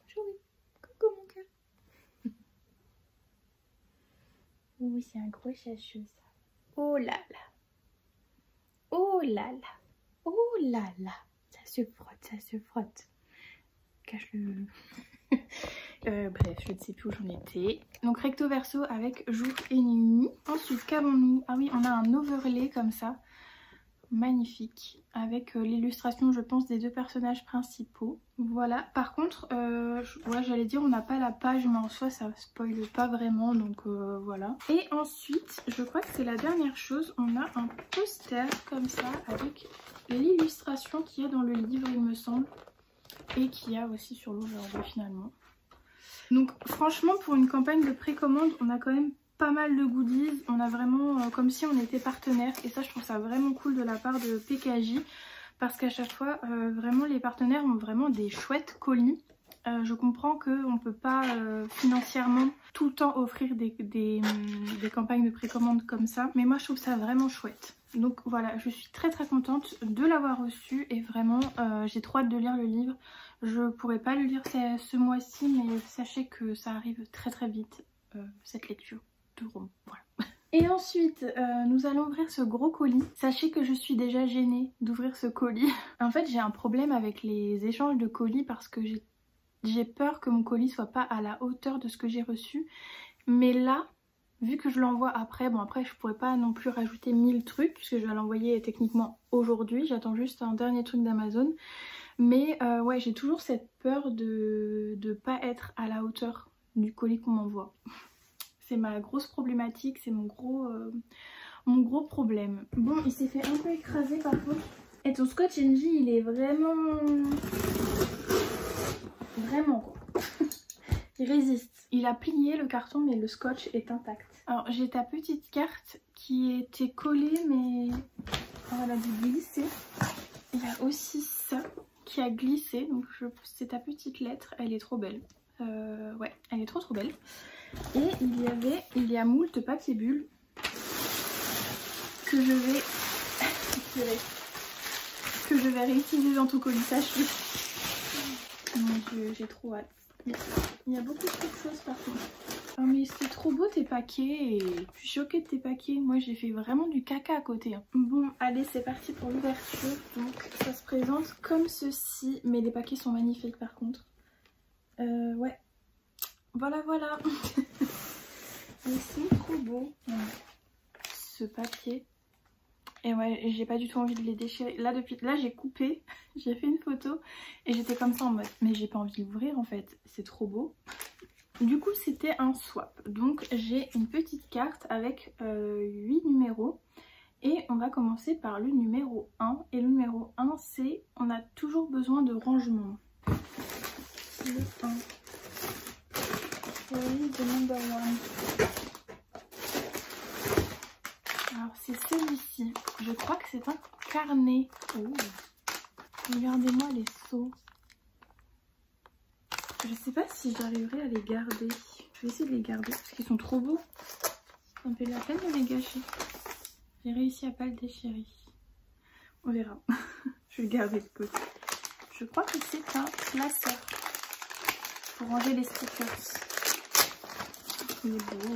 S1: Chouи. Coucou mon cœur. Oui, c'est un gros chachou ça. Oh là là. Oh là là. là là, ça se frotte, ça se frotte. Cache le... bref, je ne sais plus où j'en étais. Donc recto verso avec jour et nuit. Ensuite, qu'avons-nous? Ah oui, on a un overlay comme ça. Magnifique. Avec l'illustration, je pense, des deux personnages principaux. Voilà. Par contre, ouais, j'allais dire, on n'a pas la page, mais en soi, ça spoile pas vraiment. Donc voilà. Et ensuite, je crois que c'est la dernière chose. On a un poster comme ça avec l'illustration qu'il y a dans le livre, il me semble. Et qu'il y a aussi sur l'overlay finalement. Donc franchement, pour une campagne de précommande, on a quand même pas mal de goodies. On a vraiment comme si on était partenaire. Et ça, je trouve ça vraiment cool de la part de PKJ. Parce qu'à chaque fois, vraiment, les partenaires ont vraiment des chouettes colis. Je comprends qu'on ne peut pas financièrement tout le temps offrir des campagnes de précommande comme ça. Mais moi, je trouve ça vraiment chouette. Donc voilà, je suis très très contente de l'avoir reçu. Et vraiment, j'ai trop hâte de lire le livre. Je pourrais pas le lire ce mois-ci, mais sachez que ça arrive très très vite, cette lecture de roman. Voilà. Et ensuite, nous allons ouvrir ce gros colis. Sachez que je suis déjà gênée d'ouvrir ce colis. En fait, j'ai un problème avec les échanges de colis parce que j'ai peur que mon colis soit pas à la hauteur de ce que j'ai reçu. Mais là, vu que je l'envoie après, bon après je pourrais pas non plus rajouter 1000 trucs puisque je vais l'envoyer techniquement aujourd'hui. J'attends juste un dernier truc d'Amazon. Mais ouais, j'ai toujours cette peur de pas être à la hauteur du colis qu'on m'envoie. C'est ma grosse problématique, c'est mon gros problème. Bon, il s'est fait un peu écraser par contre. Et ton Scotch NJ, il est vraiment quoi. Il résiste. Il a plié le carton mais le scotch est intact. Alors j'ai ta petite carte qui était collée mais elle a dû glisser. Il y a aussi ça qui a glissé, donc c'est ta petite lettre, elle est trop belle. Ouais, elle est trop belle. Et il y a moult papier bulle que je vais réutiliser dans ton colissage. Mon dieu, j'ai trop hâte. Il y a beaucoup trop de choses par contre. Oh mais c'est trop beau tes paquets. Je suis choquée de tes paquets. Moi j'ai fait vraiment du caca à côté. Bon allez, c'est parti pour l'ouverture. Donc ça se présente comme ceci. Mais les paquets sont magnifiques par contre. Ouais. Voilà. Ils sont trop beaux. Ce papier. Et ouais, j'ai pas du tout envie de les déchirer. Là j'ai coupé, j'ai fait une photo et j'étais comme ça en mode mais j'ai pas envie de l'ouvrir en fait, c'est trop beau. Du coup c'était un swap, donc j'ai une petite carte avec 8 numéros et on va commencer par le numéro 1. Et le numéro 1 c'est on a toujours besoin de rangement. Le 1. Oui, the number 1. Alors c'est celui-ci, je crois que c'est un carnet. Oh. Regardez-moi les seaux. Je sais pas si j'arriverai à les garder. Je vais essayer de les garder parce qu'ils sont trop beaux. Ça me fait la peine de les gâcher. J'ai réussi à pas le déchirer. On verra. Je vais le garder de côté. Je crois que c'est un classeur pour ranger les stickers. Il est beau.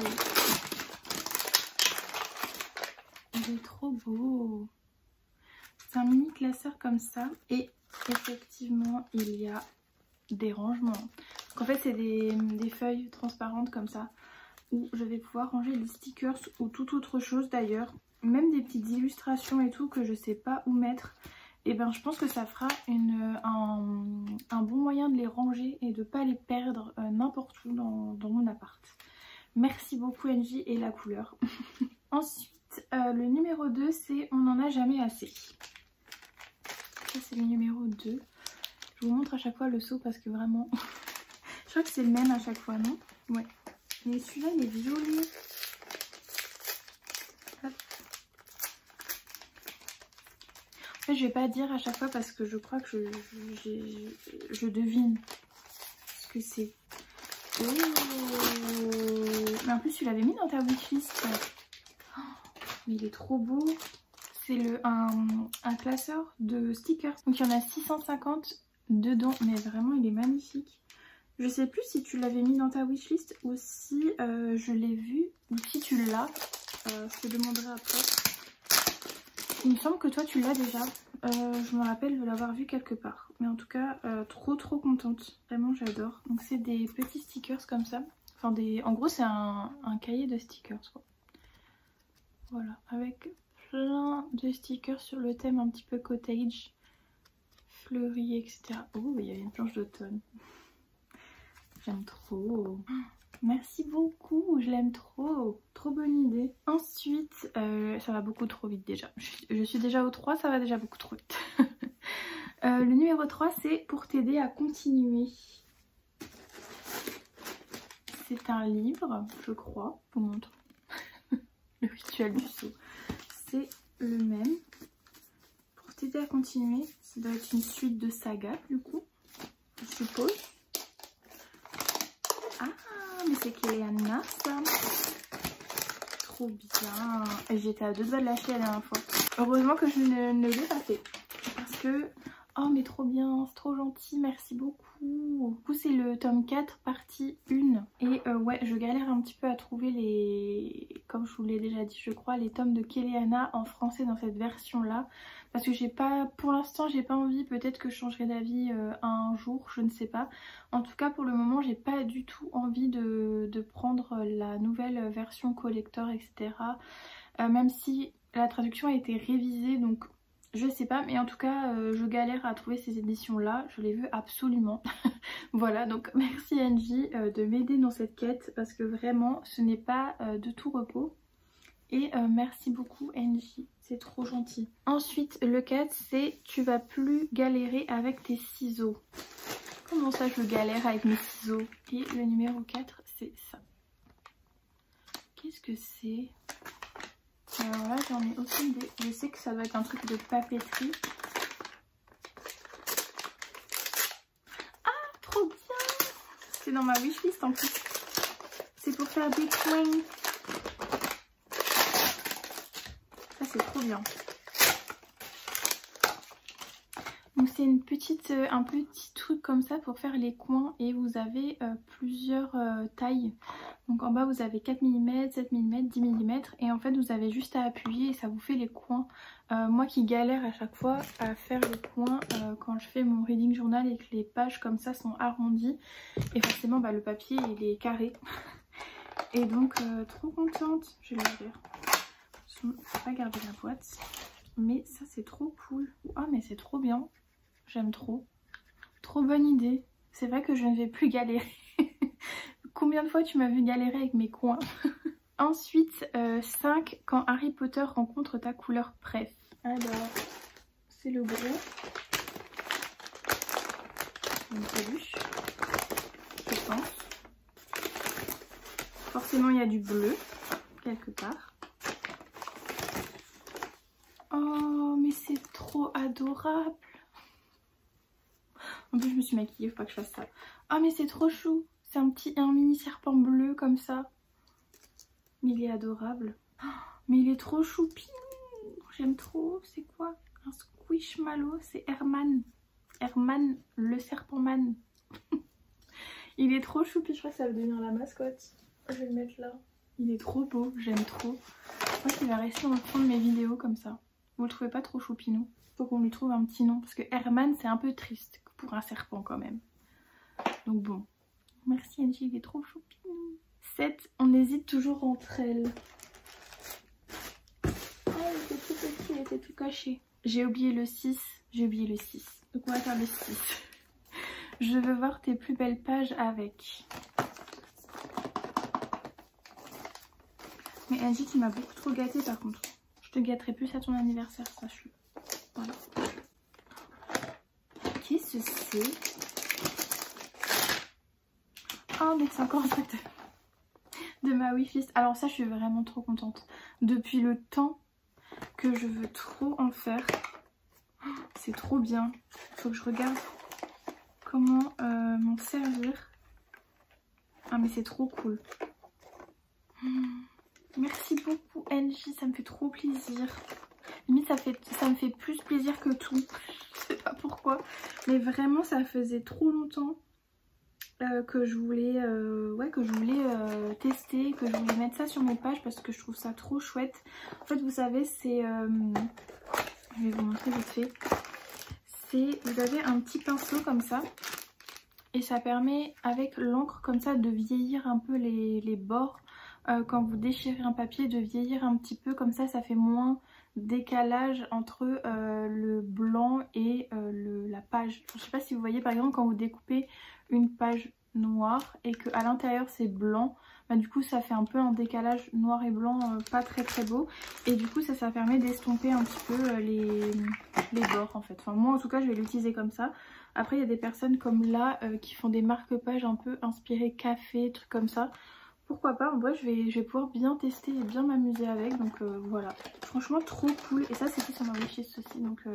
S1: Il est trop beau. C'est un mini classeur comme ça. Et effectivement, il y a des rangements. Donc en fait, c'est des feuilles transparentes comme ça. Où je vais pouvoir ranger les stickers ou toute autre chose d'ailleurs. Même des petites illustrations et tout que je sais pas où mettre. Et ben je pense que ça fera un bon moyen de les ranger et de pas les perdre n'importe où dans mon appart. Merci beaucoup NJ et la couleur. Ensuite, le numéro 2 c'est on n'en a jamais assez. Ça c'est le numéro 2. Je vous montre à chaque fois le seau parce que vraiment... je crois que c'est le même à chaque fois, non? Ouais. Mais celui-là il est joli. Hop. En fait, je vais pas dire à chaque fois parce que je crois que je devine ce que c'est. Oh. Mais en plus tu l'avais mis dans ta wishlist. Oh, mais il est trop beau. C'est un classeur de stickers. Donc il y en a 650 dedans. Mais vraiment il est magnifique. Je sais plus si tu l'avais mis dans ta wishlist ou si je l'ai vu. Ou si tu l'as. Je te demanderai après. Il me semble que toi tu l'as déjà. Je me rappelle de l'avoir vu quelque part. Mais en tout cas, trop contente. Vraiment, j'adore. Donc c'est des petits stickers comme ça. Enfin, en gros, c'est un cahier de stickers, quoi. Voilà, avec plein de stickers sur le thème un petit peu cottage, fleuri, etc. Oh, il y a une planche d'automne. J'aime trop. Merci beaucoup, je l'aime trop. Trop bonne idée. Ensuite, ça va beaucoup trop vite déjà. Je suis déjà au 3, ça va déjà beaucoup trop vite. Le numéro 3, c'est pour t'aider à continuer. C'est un livre, je crois. Je vous montre. Le rituel du saut. C'est le même. Pour t'aider à continuer, ça doit être une suite de sagas du coup, je suppose. Ah, mais c'est Kéléana ça. Trop bien. J'étais à 2 doigts de lâcher la dernière fois. Heureusement que je ne l'ai pas fait. Parce que... Oh mais trop bien, c'est trop gentil, merci beaucoup. Du coup c'est le tome 4 partie 1. Et ouais, je galère un petit peu à trouver les... Comme je vous l'ai déjà dit je crois, les tomes de Kéléana en français dans cette version là. Parce que j'ai pas... Pour l'instant j'ai pas envie, peut-être que je changerai d'avis un jour, je ne sais pas. En tout cas pour le moment j'ai pas du tout envie de prendre la nouvelle version collector etc. Même si la traduction a été révisée donc... Je sais pas, mais en tout cas, je galère à trouver ces éditions-là. Je les veux absolument. Voilà, donc merci Angie de m'aider dans cette quête parce que vraiment, ce n'est pas de tout repos. Et merci beaucoup Angie, c'est trop gentil. Ensuite, le 4, c'est tu vas plus galérer avec tes ciseaux. Comment ça, je galère avec mes ciseaux? Et le numéro 4, c'est ça. Qu'est-ce que c'est? Alors là j'en ai aucune idée, je sais que ça doit être un truc de papeterie. Ah trop bien. C'est dans ma wishlist en plus. C'est pour faire des coins. Ça c'est trop bien. Donc c'est un petit truc comme ça pour faire les coins et vous avez plusieurs tailles. Donc en bas vous avez 4 mm, 7 mm, 10 mm et en fait vous avez juste à appuyer et ça vous fait les coins. Moi qui galère à chaque fois à faire les coins quand je fais mon reading journal et que les pages comme ça sont arrondies et forcément bah, le papier il est carré. Et donc trop contente, je vais l'ouvrir. Je ne vais pas garder la boîte mais ça c'est trop cool. Ah mais c'est trop bien, j'aime trop. Trop bonne idée. C'est vrai que je ne vais plus galérer. Combien de fois tu m'as vu galérer avec mes coins? Ensuite, 5, quand Harry Potter rencontre ta couleur préf. Alors, c'est le gros. Une peluche, je pense. Forcément, il y a du bleu, quelque part. Oh, mais c'est trop adorable. En plus, je me suis maquillée, faut pas que je fasse ça. Oh, mais c'est trop chou. C'est un mini serpent bleu comme ça. Mais il est adorable. Oh, mais il est trop choupi. J'aime trop. C'est quoi? Un squishmallow. C'est Herman. Herman, le serpent man. Il est trop choupi. Je crois que ça va devenir la mascotte. Je vais le mettre là. Il est trop beau. J'aime trop. Je crois qu'il va rester dans le fond de mes vidéos comme ça. Vous le trouvez pas trop choupinou? Faut qu'on lui trouve un petit nom. Parce que Herman, c'est un peu triste pour un serpent quand même. Donc bon. Merci Angie, il est trop choupi. 7, on hésite toujours entre elles. Oh, il était tout petit, il était tout caché. J'ai oublié le 6. J'ai oublié le 6. Donc on va faire le 6. Je veux voir tes plus belles pages avec. Mais Angie, tu m'as beaucoup trop gâtée par contre. Je te gâterai plus à ton anniversaire, sache-le. Voilà. Qu'est-ce que c'est? Oh mais c'est encore un truc de ma wishlist. Alors ça je suis vraiment trop contente. Depuis le temps que je veux trop en faire. C'est trop bien. Faut que je regarde comment m'en servir. Ah mais c'est trop cool. Merci beaucoup Angie, ça me fait trop plaisir. Limite ça me fait plus plaisir que tout. Je sais pas pourquoi. Mais vraiment ça faisait trop longtemps que je voulais que je voulais tester, que je voulais mettre ça sur mes pages parce que je trouve ça trop chouette. En fait vous savez c'est... je vais vous montrer vite fait. Vous avez un petit pinceau comme ça. Et ça permet avec l'encre comme ça de vieillir un peu les bords. Quand vous déchirez un papier, de vieillir un petit peu comme ça fait moins décalage entre le blanc et la page. Je sais pas si vous voyez par exemple quand vous découpez une page noire et qu'à l'intérieur c'est blanc, bah, du coup ça fait un peu un décalage noir et blanc pas très beau. Et du coup ça permet d'estomper un petit peu les bords en fait. Enfin moi en tout cas je vais l'utiliser comme ça. Après il y a des personnes comme là qui font des marque-pages un peu inspirés café, trucs comme ça. Pourquoi pas, en vrai je vais pouvoir bien tester et bien m'amuser avec, donc voilà. Franchement trop cool, et ça c'était sur ma wishlist aussi, donc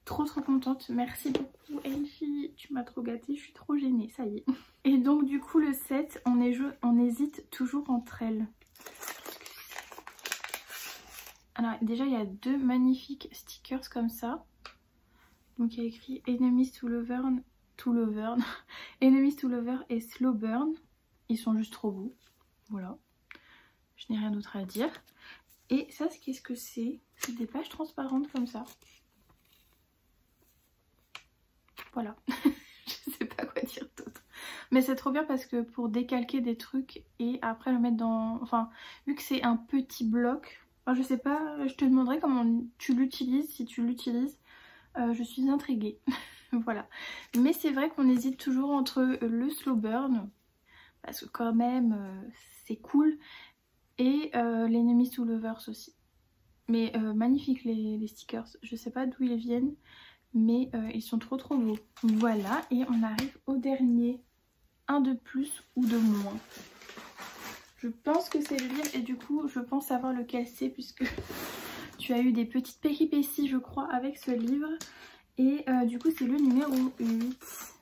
S1: trop contente. Merci beaucoup Angie, tu m'as trop gâtée, je suis trop gênée, ça y est. Et donc du coup le 7, on hésite toujours entre elles. Alors déjà il y a 2 magnifiques stickers comme ça. Donc il y a écrit Enemies to Lover, Enemies to Lover et Slow Burn. Ils sont juste trop beaux. Voilà, je n'ai rien d'autre à dire. Et ça, qu'est-ce que c'est? C'est des pages transparentes comme ça. Voilà, je sais pas quoi dire d'autre. Mais c'est trop bien parce que pour décalquer des trucs et après le mettre dans... Enfin, vu que c'est un petit bloc, enfin, je sais pas, je te demanderai comment tu l'utilises, si tu l'utilises. Je suis intriguée. Voilà. Mais c'est vrai qu'on hésite toujours entre le slow burn, parce que quand même c'est cool, et les Enemies to Lovers aussi. Mais magnifiques les stickers, je sais pas d'où ils viennent, mais ils sont trop beaux. Voilà, et on arrive au dernier, un de plus ou de moins. Je pense que c'est le livre et du coup je pense savoir lequel c'est puisque tu as eu des petites péripéties je crois avec ce livre. Et du coup c'est le numéro 8,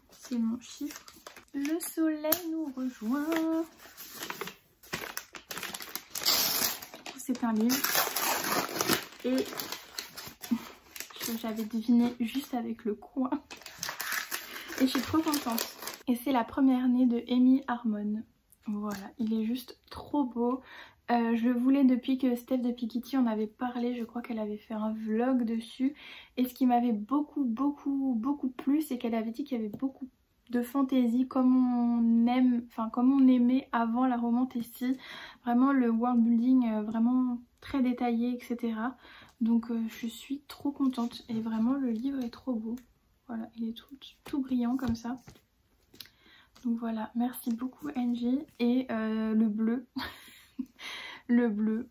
S1: c'est mon chiffre. Le soleil nous rejoint. C'est un livre et j'avais deviné juste avec le coin et je suis trop contente. Et c'est La première née de Amy Harmon. Voilà, il est juste trop beau. Je le voulais depuis que Steph de Piketty en avait parlé, je crois qu'elle avait fait un vlog dessus. Et ce qui m'avait beaucoup plu, c'est qu'elle avait dit qu'il y avait beaucoup de fantaisie comme on aime, enfin comme on aimait avant la romantécie. Vraiment le world building vraiment très détaillé, etc. Donc je suis trop contente et vraiment le livre est trop beau. Voilà, il est tout brillant comme ça. Donc voilà, merci beaucoup Angie. Et le bleu, le bleu,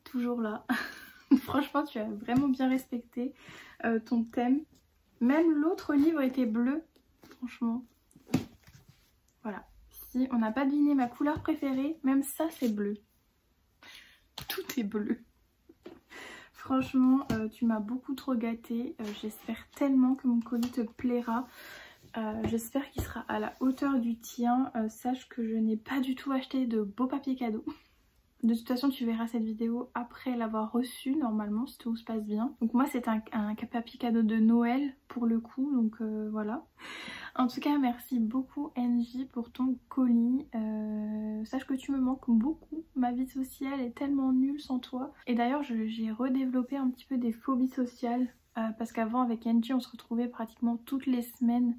S1: toujours là. Franchement tu as vraiment bien respecté ton thème. Même l'autre livre était bleu, franchement. Voilà, si on n'a pas deviné ma couleur préférée, même ça c'est bleu. Tout est bleu. Franchement, tu m'as beaucoup trop gâtée. J'espère tellement que mon colis te plaira. J'espère qu'il sera à la hauteur du tien. Sache que je n'ai pas du tout acheté de beaux papiers cadeaux. De toute façon tu verras cette vidéo après l'avoir reçue normalement si tout se passe bien. Donc moi c'est un papier cadeau de Noël pour le coup, donc voilà. En tout cas merci beaucoup Angie pour ton colis. Sache que tu me manques beaucoup, ma vie sociale est tellement nulle sans toi. Et d'ailleurs j'ai redéveloppé un petit peu des phobies sociales parce qu'avant avec Angie on se retrouvait pratiquement toutes les semaines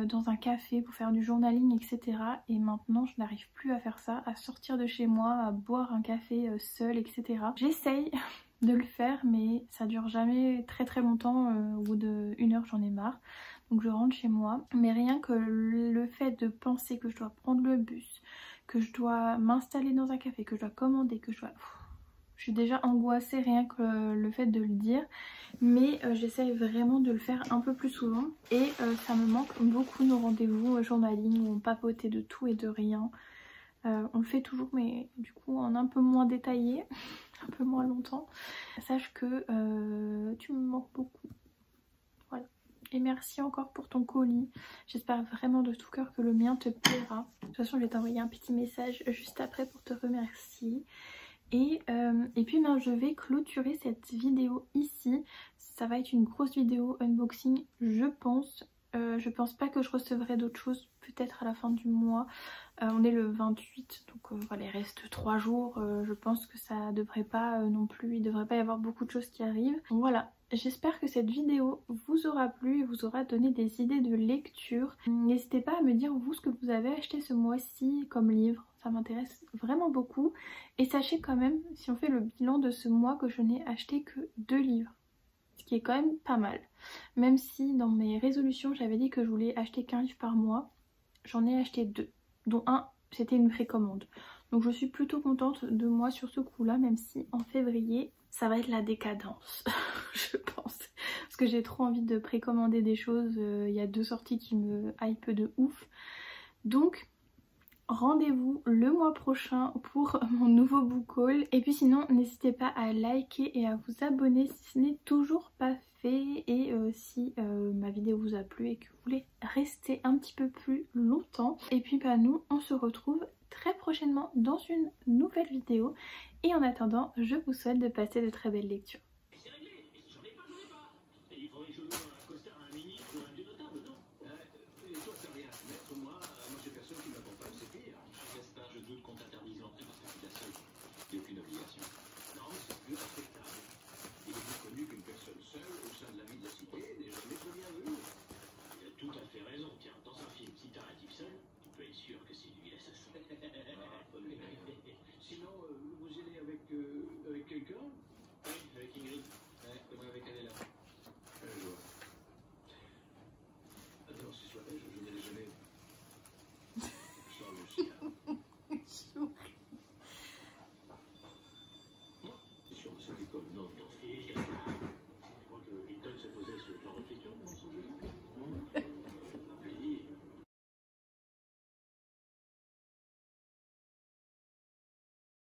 S1: dans un café pour faire du journaling, etc. Et maintenant je n'arrive plus à faire ça, à sortir de chez moi, à boire un café seule, etc. J'essaye de le faire mais ça dure jamais très longtemps, au bout d'1 heure j'en ai marre. Donc je rentre chez moi, mais rien que le fait de penser que je dois prendre le bus, que je dois m'installer dans un café, que je dois commander, que je dois... Je suis déjà angoissée rien que le fait de le dire, mais j'essaye vraiment de le faire un peu plus souvent. Et ça me manque beaucoup nos rendez-vous au journaling où on papotait de tout et de rien. On le fait toujours mais du coup en un peu moins détaillé, un peu moins longtemps. Sache que tu me manques beaucoup. Voilà. Et merci encore pour ton colis. J'espère vraiment de tout cœur que le mien te plaira. De toute façon je vais t'envoyer un petit message juste après pour te remercier. Et puis ben, je vais clôturer cette vidéo ici. Ça va être une grosse vidéo unboxing je pense. Je pense pas que je recevrai d'autres choses, peut-être à la fin du mois. On est le 28, donc voilà, il reste 3 jours. Je pense que ça devrait pas non plus, il devrait pas y avoir beaucoup de choses qui arrivent. Donc voilà, j'espère que cette vidéo vous aura plu et vous aura donné des idées de lecture. N'hésitez pas à me dire vous ce que vous avez acheté ce mois-ci comme livre, ça m'intéresse vraiment beaucoup. Et sachez quand même, si on fait le bilan de ce mois, que je n'ai acheté que 2 livres. Ce qui est quand même pas mal. Même si dans mes résolutions j'avais dit que je voulais acheter qu'un livre par mois, j'en ai acheté 2, dont un c'était une précommande. Donc je suis plutôt contente de moi sur ce coup là, même si en février ça va être la décadence je pense. Parce que j'ai trop envie de précommander des choses, il y a 2 sorties qui me hype de ouf. Donc rendez-vous le mois prochain pour mon nouveau book haul. Et puis sinon n'hésitez pas à liker et à vous abonner si ce n'est toujours pas fait. Et si ma vidéo vous a plu et que vous voulez rester un petit peu plus longtemps. Et puis bah nous on se retrouve très prochainement dans une nouvelle vidéo. Et en attendant je vous souhaite de passer de très belles lectures.